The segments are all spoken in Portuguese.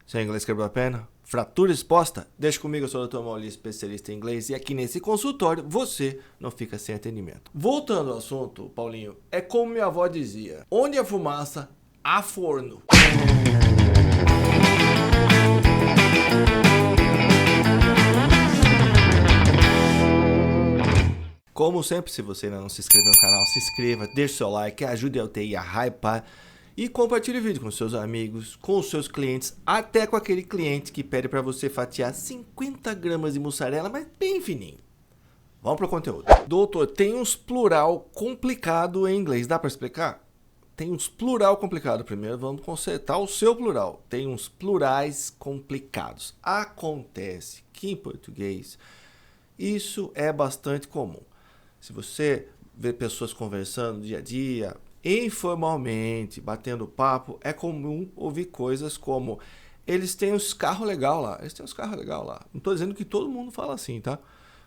Seu inglês quebrou a perna? Fratura exposta? Deixa comigo, eu sou o Dr. Mauli, especialista em inglês, e aqui nesse consultório você não fica sem atendimento. Voltando ao assunto, Paulinho, é como minha avó dizia: onde há fumaça, há forno. Como sempre, se você ainda não se inscreveu no canal, se inscreva, deixe seu like, ajude a UTI a hypar e compartilhe o vídeo com seus amigos, com os seus clientes, até com aquele cliente que pede para você fatiar 50 gramas de mussarela, mas bem fininho. Vamos para o conteúdo. Doutor, tem uns plural complicado em inglês, dá para explicar? Tem uns plural complicado. Primeiro vamos consertar o seu plural. Tem uns plurais complicados. Acontece que em português isso é bastante comum. Se você vê pessoas conversando dia a dia, informalmente, batendo papo, é comum ouvir coisas como: eles têm uns carros legais lá, eles têm uns carros legais lá. Não estou dizendo que todo mundo fala assim, tá?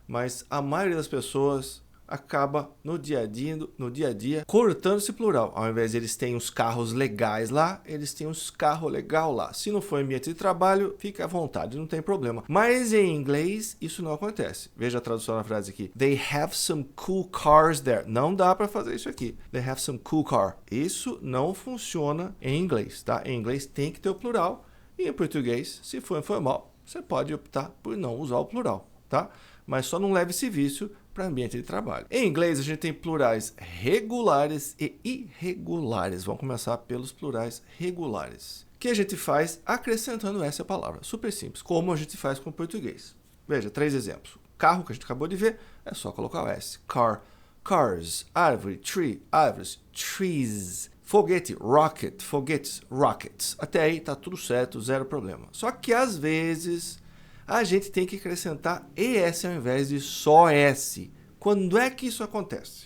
Mas a maioria das pessoas acaba no dia a dia cortando esse plural. Ao invés de eles têm uns carros legais lá, eles têm uns carros legal lá. Se não for ambiente de trabalho, fica à vontade, não tem problema. Mas em inglês isso não acontece. Veja a tradução da frase aqui: They have some cool cars there. Não dá para fazer isso aqui. They have some cool car. Isso não funciona em inglês, tá? Em inglês tem que ter o plural. E em português, se for informal, você pode optar por não usar o plural, tá? Mas só não leve esse vício para ambiente de trabalho. Em inglês, a gente tem plurais regulares e irregulares. Vamos começar pelos plurais regulares, que a gente faz acrescentando essa palavra. Super simples, como a gente faz com o português. Veja, 3 exemplos. Carro, que a gente acabou de ver, é só colocar o S. Car, cars, árvore, tree, árvores, trees. Foguete, rocket, foguetes, rockets. Até aí tá tudo certo, zero problema. Só que às vezes a gente tem que acrescentar ES ao invés de só S. Quando é que isso acontece?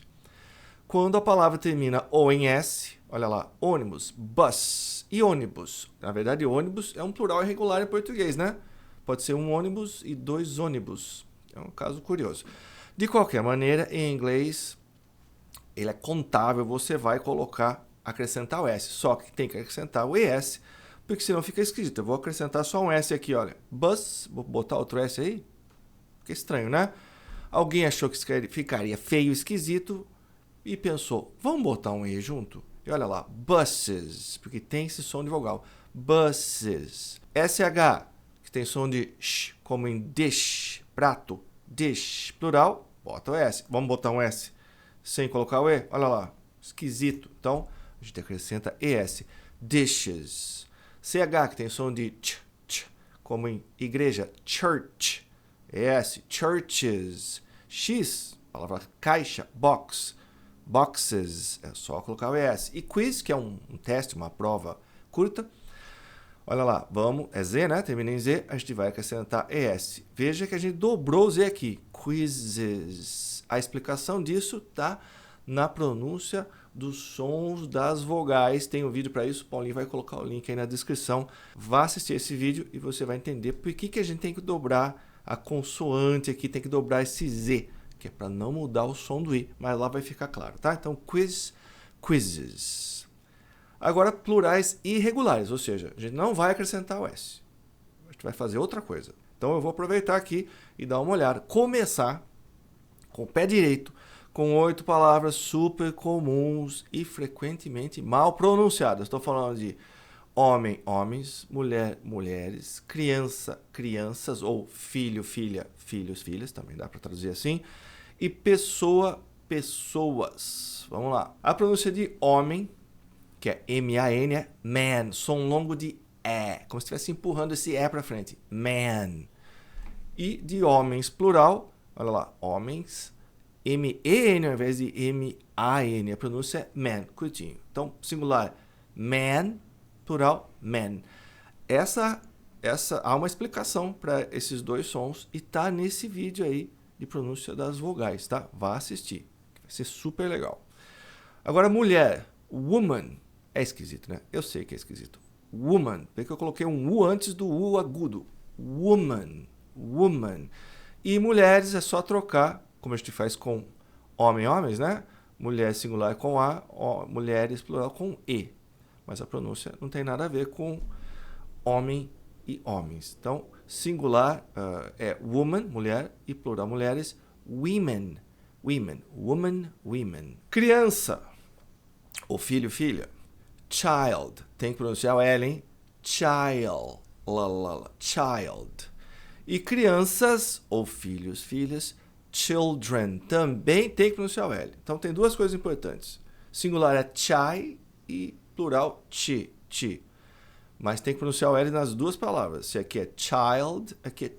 Quando a palavra termina ou em S, olha lá, ônibus, bus e ônibus. Na verdade, ônibus é um plural irregular em português, né? Pode ser um ônibus e 2 ônibus. É um caso curioso. De qualquer maneira, em inglês, ele é contável, você vai acrescentar o S. Só que tem que acrescentar o ES, porque senão fica esquisito. Eu vou acrescentar só um S aqui, olha. Bus, vou botar outro S aí. Fica estranho, né? Alguém achou que ficaria feio, esquisito e pensou: vamos botar um E junto? E olha lá, buses, porque tem esse som de vogal. Buses. SH, que tem som de sh, como em dish, prato. Dish, plural, bota o S. Vamos botar um S sem colocar o E? Olha lá, esquisito. Então, a gente acrescenta ES. Dishes. CH, que tem som de ch, como em igreja, church. ES, churches. X, palavra caixa, box. Boxes, é só colocar o ES. E quiz, que é um teste, uma prova curta. Olha lá, vamos, é Z, né? Termina em Z, a gente vai acrescentar ES. Veja que a gente dobrou o Z aqui. Quizzes. A explicação disso tá na pronúncia dos sons das vogais. Tem um vídeo para isso, o Paulinho vai colocar o link aí na descrição. Vá assistir esse vídeo e você vai entender por que a gente tem que dobrar a consoante aqui, tem que dobrar esse Z, que é para não mudar o som do I, mas lá vai ficar claro, tá? Então, quizzes. Agora, plurais irregulares, ou seja, a gente não vai acrescentar o S. A gente vai fazer outra coisa. Então, eu vou aproveitar aqui e dar uma olhada. Começar com o pé direito, com 8 palavras super comuns e frequentemente mal pronunciadas. Estou falando de homem, homens, mulher, mulheres, criança, crianças, ou filho, filha, filhos, filhas, também dá para traduzir assim, e pessoa, pessoas. Vamos lá. A pronúncia de homem, que é M-A-N, é man, som longo de E, como se estivesse empurrando esse E para frente, man. E de homens, plural, olha lá, homens, M-E-N ao invés de M-A-N. A pronúncia é man, curtinho. Então, singular, man, plural, man. Há uma explicação para esses dois sons e tá nesse vídeo aí de pronúncia das vogais, tá? Vá assistir, vai ser super legal. Agora, mulher, woman, é esquisito, né? Eu sei que é esquisito. Woman, porque eu coloquei um U antes do U agudo. Woman, woman. E mulheres é só trocar, como a gente faz com homem, homens, né? Mulher singular com A, mulheres plural com E. Mas a pronúncia não tem nada a ver com homem e homens. Então, singular é woman, mulher, e plural mulheres, women. Women. Woman, women. Criança, ou filho, filha. Child. Tem que pronunciar o L, hein? Child. Child. E crianças, ou filhos, filhas, children. Também tem que pronunciar o L. Então, tem duas coisas importantes. Singular é chai e plural chi. Mas tem que pronunciar o L nas duas palavras. Se aqui é child, aqui é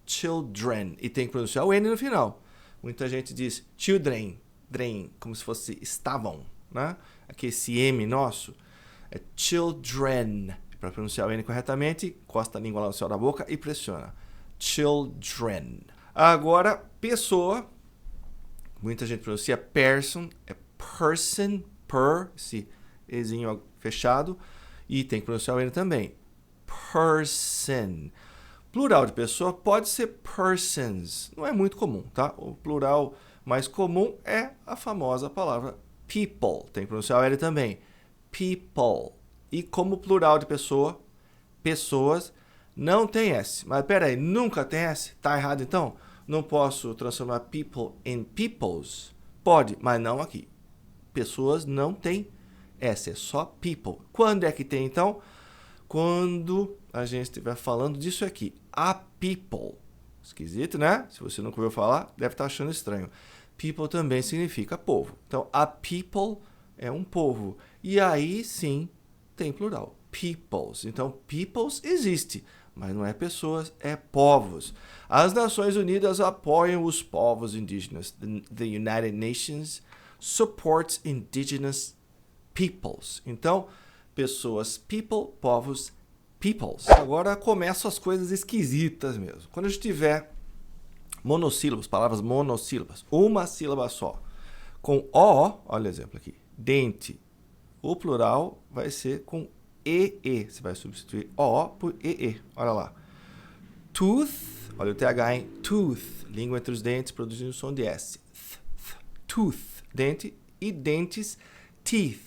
children. E tem que pronunciar o N no final. Muita gente diz children, como se fosse estavam, né? Aqui esse M nosso é children. Para pronunciar o N corretamente, encosta a língua lá no céu da boca e pressiona. Children. Agora, pessoa. Muita gente pronuncia person, é person, esse Ezinho fechado. E tem que pronunciar o N também. Person. Plural de pessoa pode ser persons. Não é muito comum, tá? O plural mais comum é a famosa palavra people. Tem que pronunciar o L também. People. E como plural de pessoa, pessoas, não tem S. Mas peraí, nunca tem S? Tá errado então? Não posso transformar people em peoples? Pode, mas não aqui. Pessoas não tem S, é só people. Quando é que tem então? Quando a gente estiver falando disso aqui. A people. Esquisito, né? Se você nunca ouviu falar, deve estar achando estranho. People também significa povo. Então, a people é um povo. E aí, sim, tem plural. Peoples. Então, peoples existe, mas não é pessoas, é povos. As Nações Unidas apoiam os povos indígenas. The United Nations supports indigenous peoples. Então, pessoas, people, povos, peoples. Agora começam as coisas esquisitas mesmo. Quando a gente tiver monossílabos, palavras monossílabas, uma sílaba só, com O, olha o exemplo aqui, dente, o plural vai ser com EE. Você vai substituir O por EE. Olha lá. Tooth, olha o TH em tooth, língua entre os dentes, produzindo som de S. Tooth, dente, e dentes, teeth.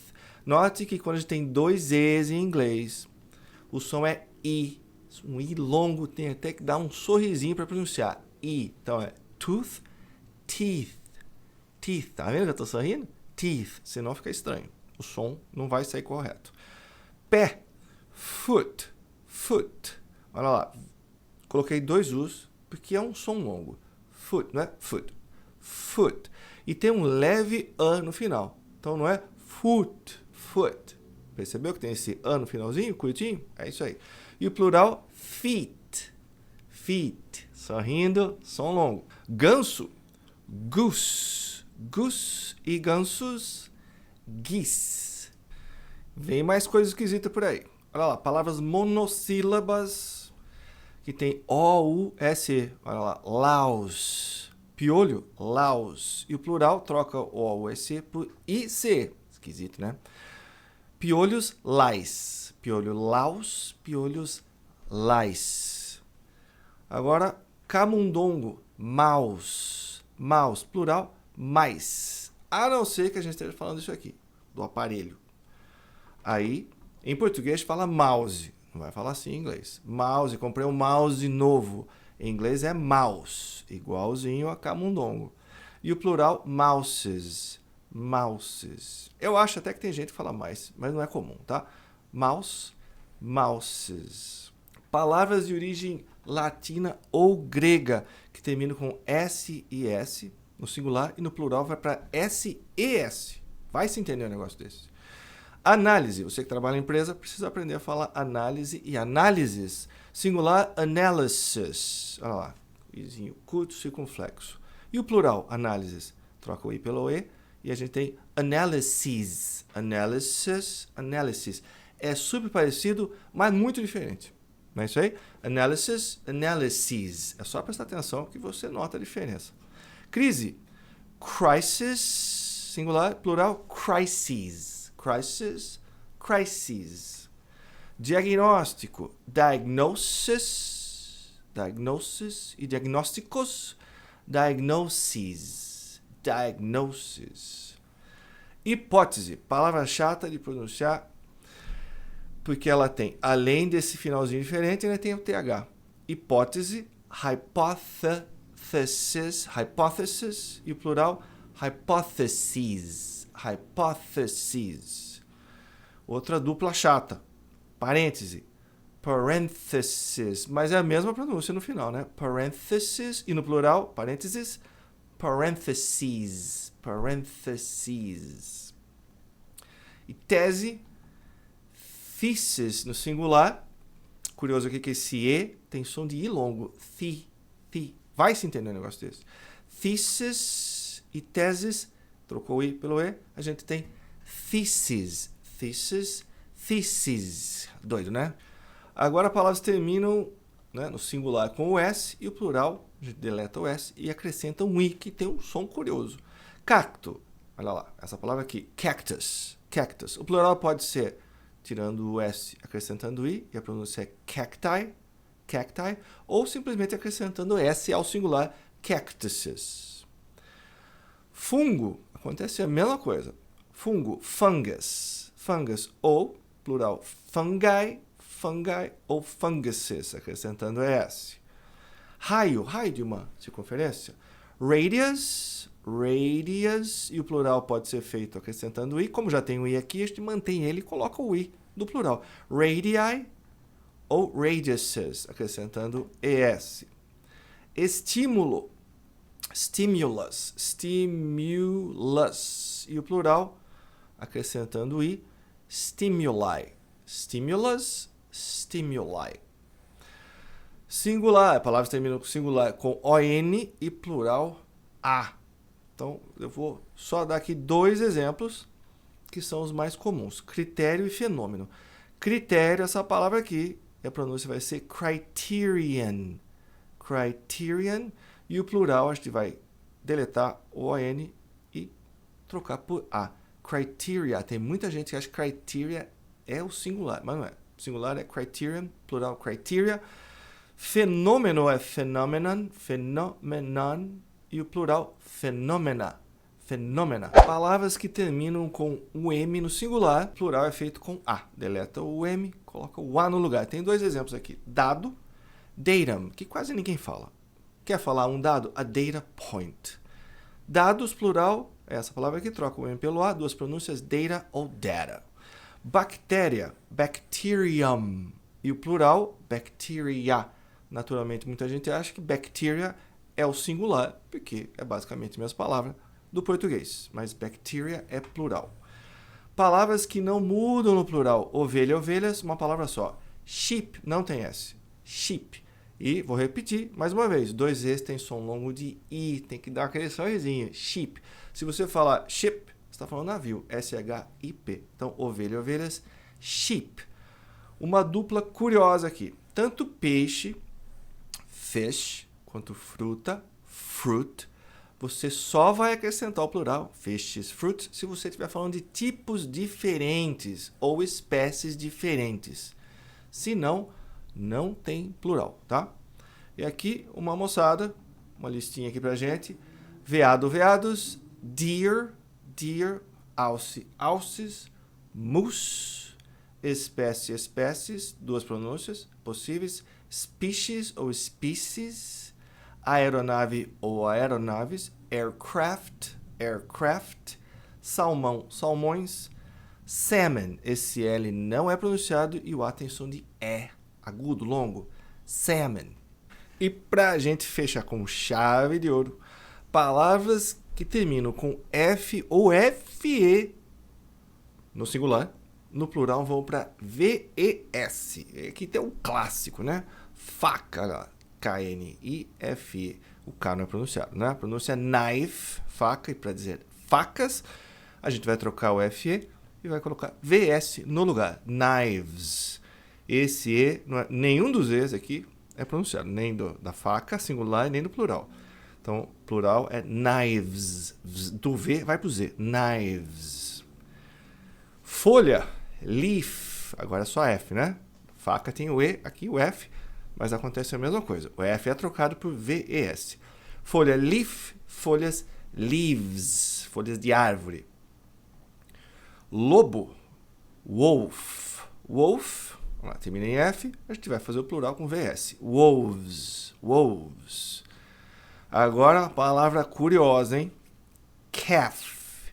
Note que quando a gente tem dois E's em inglês, o som é I. Um I longo, tem até que dar um sorrisinho para pronunciar. I. Então é tooth, teeth. Teeth. Tá vendo que eu tô sorrindo? Teeth. Senão fica estranho. O som não vai sair correto. Pé. Foot. Foot. Olha lá. Coloquei dois U's porque é um som longo. Foot, não é? Foot. Foot. E tem um leve A no final. Então não é foot. Foot. Percebeu que tem esse A no finalzinho, curtinho? É isso aí. E o plural, feet. Feet. Sorrindo, som longo. Ganso, goose. Goose e gansos, geese. Vem mais coisa esquisita por aí. Olha lá, palavras monossílabas que tem O-U-S-E. Olha lá, Laos. Piolho, Laos. E o plural troca o O-U-S-E por I-C. Esquisito, né? Piolhos, lais. Piolho, Laos. Piolhos, lais. Agora, camundongo, mouse. Mouse, plural, mais. A não ser que a gente esteja falando isso aqui, do aparelho. Aí, em português, fala mouse. Não vai falar assim em inglês. Mouse, comprei um mouse novo. Em inglês é mouse, igualzinho a camundongo. E o plural, mouses. Mouses. Eu acho até que tem gente que fala mais, mas não é comum, tá? Mouse, mouses. Palavras de origem latina ou grega, que terminam com S e S, no singular, e no plural vai para S-E-S. Vai se entender um negócio desse. Análise. Você que trabalha em empresa precisa aprender a falar análise e análises. Singular, analysis. Olha lá. Izinho curto, circunflexo. E o plural, análises. Troca o I pelo E e a gente tem analysis. Analysis, analysis. É super parecido, mas muito diferente. Não é isso aí? Analysis, analysis. É só prestar atenção que você nota a diferença. Crise. Crisis, singular, plural, crises. Crisis, crises. Diagnóstico. Diagnosis. Diagnosis e diagnósticos. Diagnoses. Diagnosis. Hipótese. Palavra chata de pronunciar. porque ela tem, além desse finalzinho diferente, ainda tem o TH. Hipótese, hypothesis, e o plural, hypotheses. Outra dupla chata, parêntese, parenthesis, mas é a mesma pronúncia no final, né? Parenthesis, e no plural, parênteses, parentheses. E tese, thesis no singular. Curioso aqui que esse E tem som de I longo. Vai se entender um negócio desse. Thesis e teses, trocou o I pelo E, a gente tem thesis. Doido, né? Agora palavras terminam, né, no singular com o S e o plural, a gente deleta o S e acrescenta um I, que tem um som curioso. Cacto. Olha lá, essa palavra aqui, cactus. O plural pode ser tirando o S, acrescentando o I, e a pronúncia é cacti, ou simplesmente acrescentando o S ao singular, cactuses. Fungo, acontece a mesma coisa. Fungo, fungus, ou plural, fungi ou funguses, acrescentando S. Raio de uma circunferência. Radius, e o plural pode ser feito acrescentando o I. Como já tem o I aqui, a gente mantém ele e coloca o I do plural. Radii ou radiuses, acrescentando ES. Estímulo, stimulus, e o plural, acrescentando o I, stimuli. Stimuli. Singular, a palavra termina com singular com ON e plural A. Então, eu vou só dar aqui 2 exemplos que são os mais comuns. Critério e fenômeno. Critério, essa palavra aqui, a pronúncia vai ser criterion. E o plural, a gente vai deletar o ON e trocar por A. Criteria. Tem muita gente que acha que criteria é o singular, mas não é. O singular é criterion, plural criteria. Fenômeno é phenomenon, e o plural fenômena. Palavras que terminam com o M no singular, plural é feito com A. Deleta o M, coloca o A no lugar. Tem 2 exemplos aqui. Dado, datum, que quase ninguém fala. Quer falar um dado? A data point. Dados, plural, é essa palavra que troca o M pelo A, 2 pronúncias, data ou data. Bactéria, bacterium, e o plural, bacteria. Naturalmente, muita gente acha que bacteria é o singular, porque é basicamente a mesma palavra do português, mas bacteria é plural. Palavras que não mudam no plural, ovelha, ovelhas, uma palavra só. Sheep, não tem S. Sheep. E vou repetir mais uma vez, 2 Es tem som longo de I, tem que dar aquele sorrisinho. Sheep. Se você falar ship, você está falando navio, S-H-I-P. Então, ovelha, ovelhas, sheep. Uma dupla curiosa aqui. Tanto peixe, fish, quanto fruta, fruit, você só vai acrescentar o plural, fishes, fruits, se você estiver falando de tipos diferentes ou espécies diferentes. Se não, não tem plural, tá? E aqui, uma moçada, uma listinha aqui pra gente. Veado, veados, deer, alce, alces, moose, espécie, espécies, 2 pronúncias possíveis, species ou species, aeronave ou aeronaves, aircraft, salmão, salmões, salmon, esse L não é pronunciado e o A tem som de E, agudo, longo, salmon. E para a gente fechar com chave de ouro, palavras que terminam com F ou FE no singular, no plural vão para VES. Aqui tem um clássico, né? Faca, K-N-I-F-E. O K não é pronunciado, né? A pronúncia é knife, faca, e para dizer facas, a gente vai trocar o FE e vai colocar VS no lugar. Knives. Esse E, não é, nenhum dos E's aqui é pronunciado, nem da faca singular, nem do plural. Então, plural é knives. Do V vai para o Z. Knives. Folha, leaf. Agora é só F, né? Faca tem o E, aqui o F, mas acontece a mesma coisa. O F é trocado por VES. Folha, leaf. Folhas, leaves. Folhas de árvore. Lobo, wolf. wolf, vamos lá, termina em F, a gente vai fazer o plural com VS. Wolves, wolves. Agora, a palavra curiosa, hein? Calf,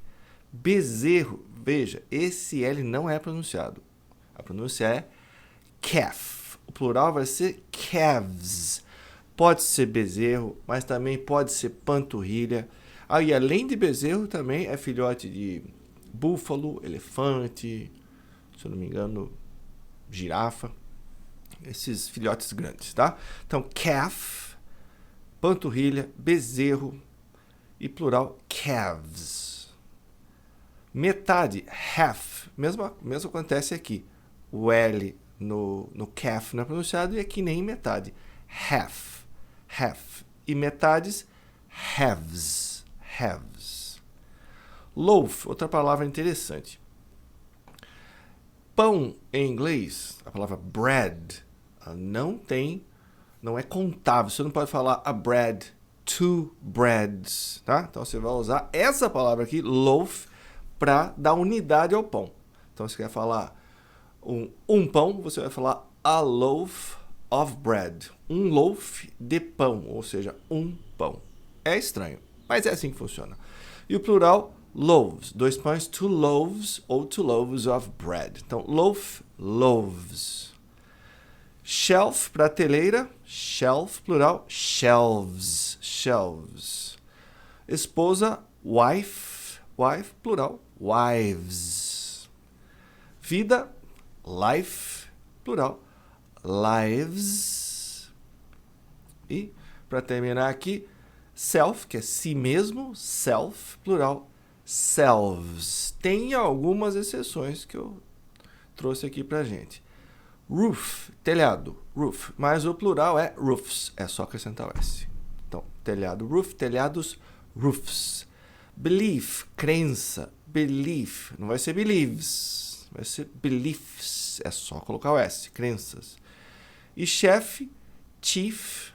bezerro. Veja, esse L não é pronunciado. A pronúncia é calf. O plural vai ser calves. Pode ser bezerro, mas também pode ser panturrilha. E além de bezerro, também é filhote de búfalo, elefante, se eu não me engano, girafa. Esses filhotes grandes, tá? Então, calf, panturrilha, bezerro e plural calves. Metade, half. Mesmo acontece aqui. O L no calf não é pronunciado e aqui nem metade. Half, half. E metades, halves, halves. Loaf, outra palavra interessante. Pão em inglês, a palavra bread, não é contável. Você não pode falar a bread, two breads, tá? Então você vai usar essa palavra aqui, loaf, para dar unidade ao pão. Então você quer falar um pão, você vai falar a loaf of bread. Um loaf de pão, ou seja, um pão. É estranho, mas é assim que funciona. E o plural, loaves. 2 pães, 2 loaves ou 2 loaves of bread. Então, loaf, loaves. Shelf, prateleira. Shelf, plural, shelves, shelves. Esposa, wife, wife, plural, wives. Vida, life, plural, lives. E, para terminar aqui, self, que é si mesmo, self, plural, selves. Tem algumas exceções que eu trouxe aqui pra gente. Roof, telhado, roof. Mas o plural é roofs, é só acrescentar o S. Então, telhado, roof, telhados, roofs. Belief, crença, belief. Não vai ser believes, vai ser beliefs. É só colocar o S, crenças. E chefe, chief,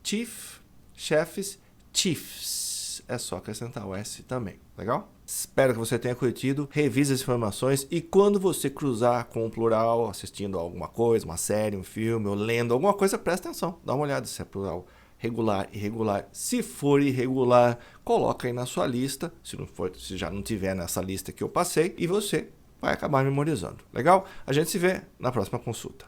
chief, chefes, chiefs. É só acrescentar o S também, legal? Espero que você tenha curtido, revise as informações e quando você cruzar com o plural, assistindo a alguma coisa, uma série, um filme ou lendo alguma coisa, presta atenção, dá uma olhada se é plural regular, irregular. Se for irregular, coloca aí na sua lista, se já não tiver nessa lista que eu passei, e você vai acabar memorizando, legal? A gente se vê na próxima consulta.